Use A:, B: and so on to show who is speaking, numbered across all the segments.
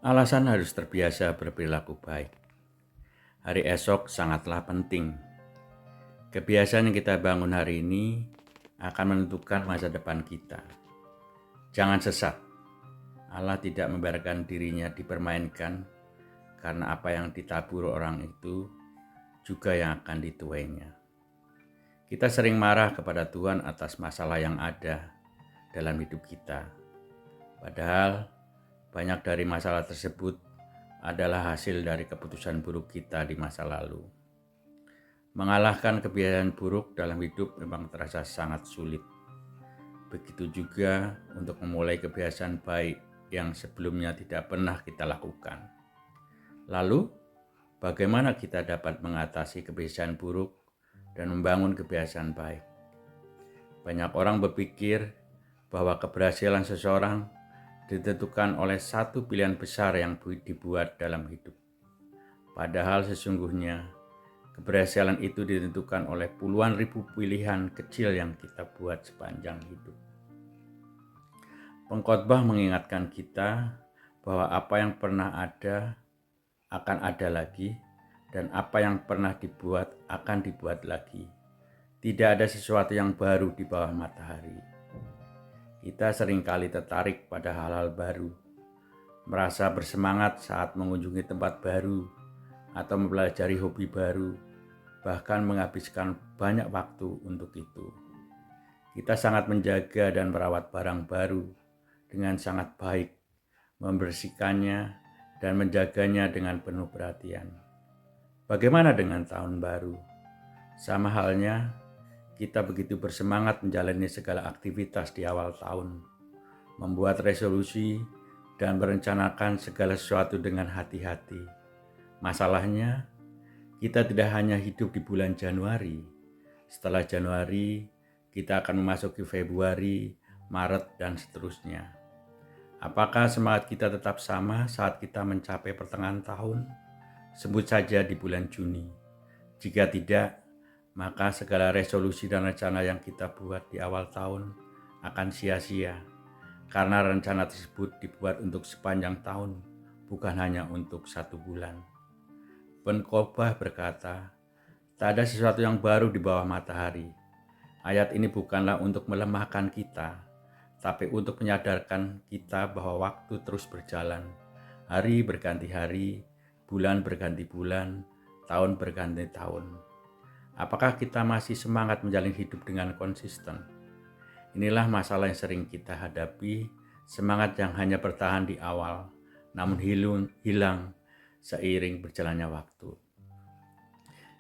A: Alasan harus terbiasa berperilaku baik. Hari esok sangatlah penting. Kebiasaan yang kita bangun hari ini akan menentukan masa depan kita. Jangan sesat. Allah tidak membiarkan dirinya dipermainkan, karena apa yang ditabur orang itu juga yang akan dituainya. Kita sering marah kepada Tuhan atas masalah yang ada dalam hidup kita. Padahal banyak dari masalah tersebut adalah hasil dari keputusan buruk kita di masa lalu. Mengalahkan kebiasaan buruk dalam hidup memang terasa sangat sulit. Begitu juga untuk memulai kebiasaan baik yang sebelumnya tidak pernah kita lakukan. Lalu, bagaimana kita dapat mengatasi kebiasaan buruk dan membangun kebiasaan baik? Banyak orang berpikir bahwa keberhasilan seseorang ditentukan oleh satu pilihan besar yang dibuat dalam hidup. Padahal sesungguhnya keberhasilan itu ditentukan oleh puluhan ribu pilihan kecil yang kita buat sepanjang hidup. Pengkhotbah mengingatkan kita bahwa apa yang pernah ada akan ada lagi, dan apa yang pernah dibuat akan dibuat lagi. Tidak ada sesuatu yang baru di bawah matahari. Kita seringkali tertarik pada hal-hal baru, merasa bersemangat saat mengunjungi tempat baru atau mempelajari hobi baru, bahkan menghabiskan banyak waktu untuk itu. Kita sangat menjaga dan merawat barang baru dengan sangat baik, membersihkannya dan menjaganya dengan penuh perhatian. Bagaimana dengan tahun baru? Sama halnya, kita begitu bersemangat menjalani segala aktivitas di awal tahun, membuat resolusi dan merencanakan segala sesuatu dengan hati-hati. Masalahnya, kita tidak hanya hidup di bulan Januari. Setelah Januari, kita akan memasuki Februari, Maret, dan seterusnya. Apakah semangat kita tetap sama saat kita mencapai pertengahan tahun? Sebut saja di bulan Juni. Jika tidak, maka segala resolusi dan rencana yang kita buat di awal tahun akan sia-sia, karena rencana tersebut dibuat untuk sepanjang tahun, bukan hanya untuk 1 bulan. Pengkhotbah berkata, tak ada sesuatu yang baru di bawah matahari. Ayat ini bukanlah untuk melemahkan kita, tapi untuk menyadarkan kita bahwa waktu terus berjalan. Hari berganti hari, bulan berganti bulan, tahun berganti tahun. Apakah kita masih semangat menjalani hidup dengan konsisten? Inilah masalah yang sering kita hadapi, semangat yang hanya bertahan di awal, namun hilang seiring berjalannya waktu.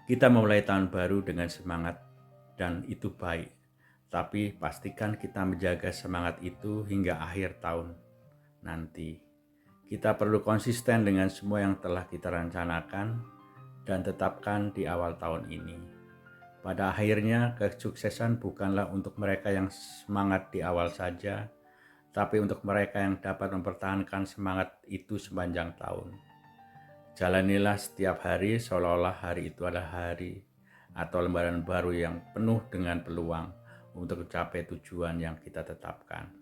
A: Kita memulai tahun baru dengan semangat dan itu baik, tapi pastikan kita menjaga semangat itu hingga akhir tahun nanti. Kita perlu konsisten dengan semua yang telah kita rencanakan dan tetapkan di awal tahun ini. Pada akhirnya, kesuksesan bukanlah untuk mereka yang semangat di awal saja, tapi untuk mereka yang dapat mempertahankan semangat itu sepanjang tahun. Jalanilah setiap hari seolah-olah hari itu adalah hari atau lembaran baru yang penuh dengan peluang untuk mencapai tujuan yang kita tetapkan.